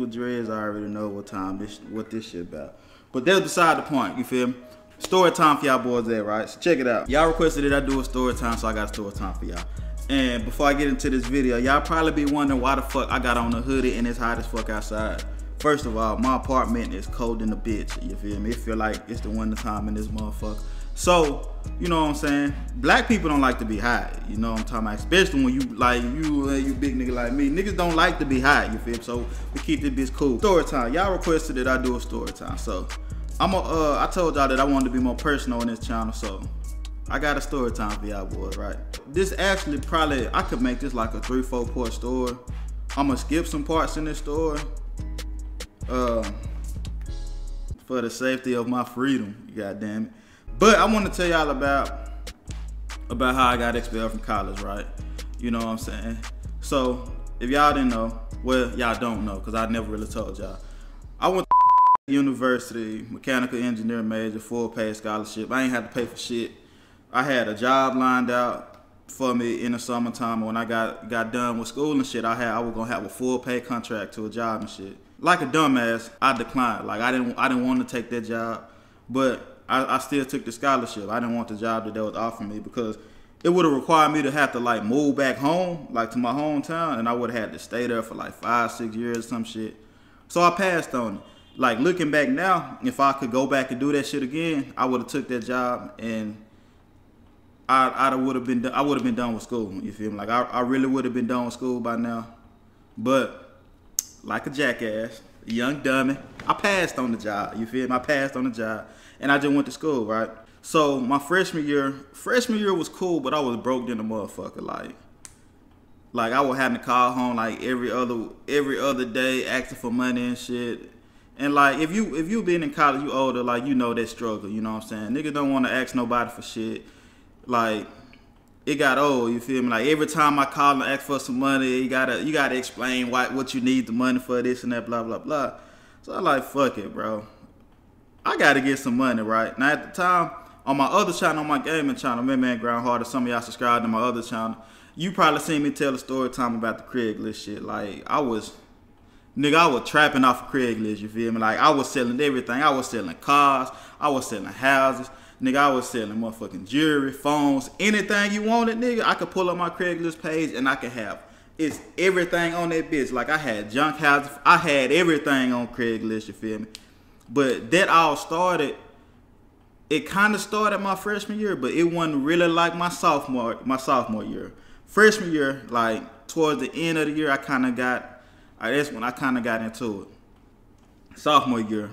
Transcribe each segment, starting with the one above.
with dreads, I already know what this shit about. But that's beside the point, you feel me? Story time for y'all boys there, right? So check it out. Y'all requested that I do a story time, so I got a story time for y'all. And before I get into this video, y'all probably be wondering why the fuck I got on a hoodie and it's hot as fuck outside. First of all, my apartment is cold in the bitch, you feel me? It feel like it's the winter time in this motherfucker. So, you know what I'm saying? Black people don't like to be hot, you know what I'm talking about? Especially when you big nigga like me. Niggas don't like to be hot, you feel me? So we keep this bitch cool. Story time, y'all requested that I do a story time. So I told y'all that I wanted to be more personal on this channel, so I got a story time for y'all boys, right? This actually probably, I could make this like a 3-4 part story. I'm gonna skip some parts in this story. For the safety of my freedom, goddamn it. But I want to tell y'all about how I got expelled from college, right? You know what I'm saying? So if y'all didn't know, well, y'all don't know, because I never really told y'all. I went to university, mechanical engineering major, full paid scholarship. I ain't had to pay for shit. I had a job lined out for me in the summertime. When I got done with school and shit, I was gonna have a full pay contract to a job and shit. Like a dumbass, I declined. Like I didn't want to take that job, but I still took the scholarship. I didn't want the job that they was offering me because it would have required me to have to like move back home, like to my hometown, and I would have had to stay there for like 5-6 years or some shit. So I passed on it. Like looking back now, if I could go back and do that shit again, I would have took that job and I would have been done with school. You feel me? Like I really would have been done with school by now. But like a jackass, a young dummy, I passed on the job. You feel me? I passed on the job, and I just went to school, right? So my freshman year was cool, but I was broke than a motherfucker. Like I was having to call home like every other day, asking for money and shit. And like if you been in college, you older, like you know that struggle. You know what I'm saying? Niggas don't want to ask nobody for shit. Like, it got old, you feel me? Like, every time I call and ask for some money, you gotta explain what you need the money for, this and that, blah, blah, blah. So I'm like, fuck it, bro. I gotta get some money, right? Now, at the time, on my other channel, on my gaming channel, Manman, GrindHard, or some of y'all subscribed to my other channel, you probably seen me tell a story time about the Craigslist shit. Like, I was trapping off of Craigslist, you feel me? Like, I was selling everything. I was selling cars. I was selling houses. Nigga, I was selling motherfucking jewelry, phones, anything you wanted, nigga. I could pull up my Craigslist page and I could have everything on that bitch. Like I had junk houses, I had everything on Craigslist, you feel me? But that all started, it kind of started my freshman year, but it wasn't really like my sophomore year. Freshman year, like towards the end of the year, that's when I kind of got into it. Sophomore year,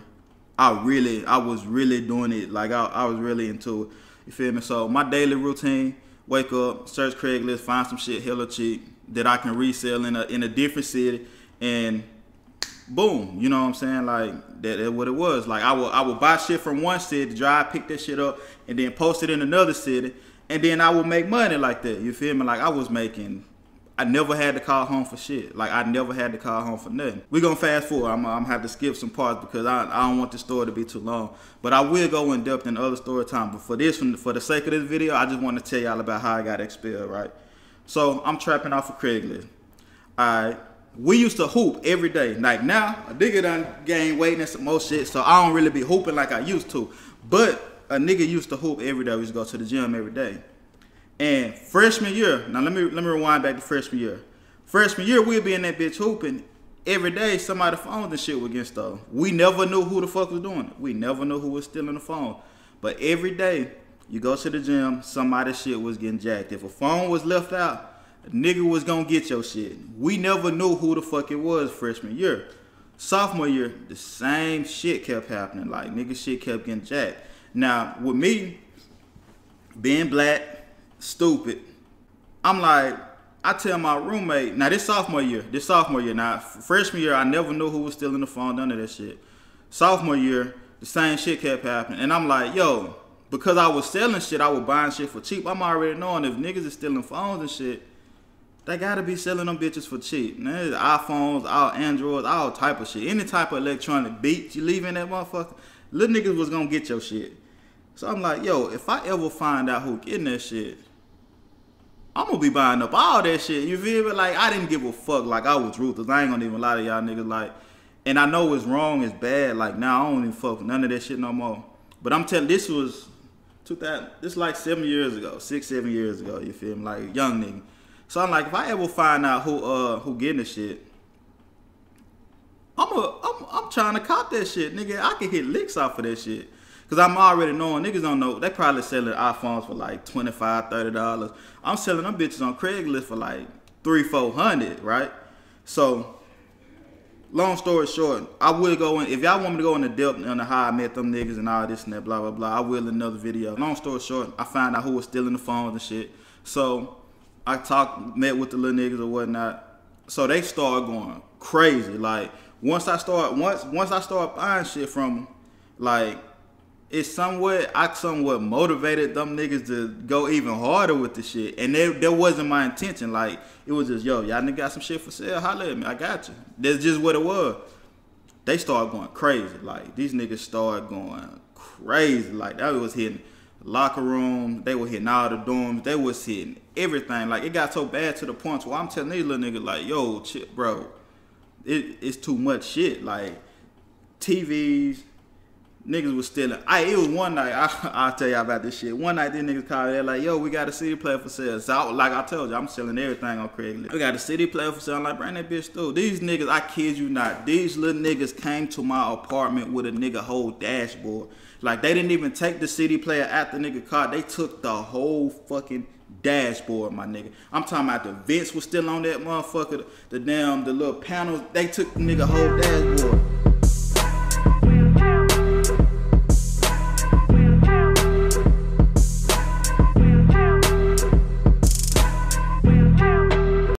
I was really doing it. Like I was really into it. You feel me? So my daily routine: wake up, search Craigslist, find some shit hella cheap that I can resell in a different city, and boom, you know what I'm saying? Like that's what it was. Like I would buy shit from one city, drive, pick that shit up, and then post it in another city, and then I would make money like that. You feel me? Like I never had to call home for shit. Like I never had to call home for nothing. We gonna fast forward. I'm gonna have to skip some parts because I don't want the story to be too long. But I will go in depth in other story time. But for the sake of this video, I just want to tell y'all about how I got expelled, right? So I'm trapping off of Craigslist. Alright. We used to hoop every day. Like now, a nigga done gained weight and some more shit, so I don't really be hooping like I used to. But a nigga used to hoop every day. We used to go to the gym every day. And freshman year, now let me rewind back to freshman year. Freshman year, we'd be in that bitch hooping. Every day, somebody's phones and shit would get stolen. We never knew who the fuck was doing it. We never knew who was stealing the phone. But every day, you go to the gym, somebody's shit was getting jacked. If a phone was left out, a nigga was gonna get your shit. We never knew who the fuck it was freshman year. Sophomore year, the same shit kept happening. Like, nigga shit kept getting jacked. Now, with me, being black, stupid, I'm like, I tell my roommate, now this sophomore year, now freshman year, I never knew who was stealing the phone, none of that shit. Sophomore year, the same shit kept happening. And I'm like, yo, because I was selling shit, I was buying shit for cheap. I'm already knowing if niggas is stealing phones and shit, they gotta be selling them bitches for cheap. Now, there's iPhones, all Androids, all type of shit. Any type of electronic beats you leave in that motherfucker, little niggas was gonna get your shit. So I'm like, yo, if I ever find out who getting that shit, I'm gonna be buying up all that shit, you feel me? Like, I didn't give a fuck. Like, I was ruthless. I ain't gonna even lie to y'all niggas. Like, And I know it's wrong, it's bad. Like now I don't even fuck with none of that shit no more. But I'm telling, this was 2000. This is like 7 years ago, 6, 7 years ago. You feel me? Like a young nigga. So I'm like, if I ever find out who getting the shit, I'm trying to cop that shit, nigga. I can hit licks off of that shit. Cause I'm already knowing niggas don't know. They probably selling iPhones for like $25, $30. I'm selling them bitches on Craigslist for like $300, $400, right? So, long story short, I will go in. If y'all want me to go into depth on how I met them niggas and all this and that, blah blah blah, I will in another video. Long story short, I found out who was stealing the phones and shit. So I met with the little niggas or whatnot. So they started going crazy. Like once I start buying shit from them, like I somewhat motivated them niggas to go even harder with the shit. And that wasn't my intention. Like, it was just, yo, y'all niggas got some shit for sale, holla at me, I got you. That's just what it was. They started going crazy. Like, these niggas started going crazy. Like, that was hitting the locker room, they were hitting all the dorms, they was hitting everything. Like, it got so bad to the point where I'm telling these little niggas, like, yo, shit, bro, it's too much shit. Like, TVs, niggas was stealing. It was one night, I'll tell y'all about this shit. One night, these niggas called, they're like, yo, we got a CD player for sale. So, like I told you, I'm selling everything on Craigslist. We got a CD player for sale. I'm like, bring that bitch through. These niggas, I kid you not, these little niggas came to my apartment with a nigga whole dashboard. Like, they didn't even take the CD player at the nigga car. They took the whole fucking dashboard, my nigga. I'm talking about the vents was still on that motherfucker. The little panels, they took the nigga whole dashboard.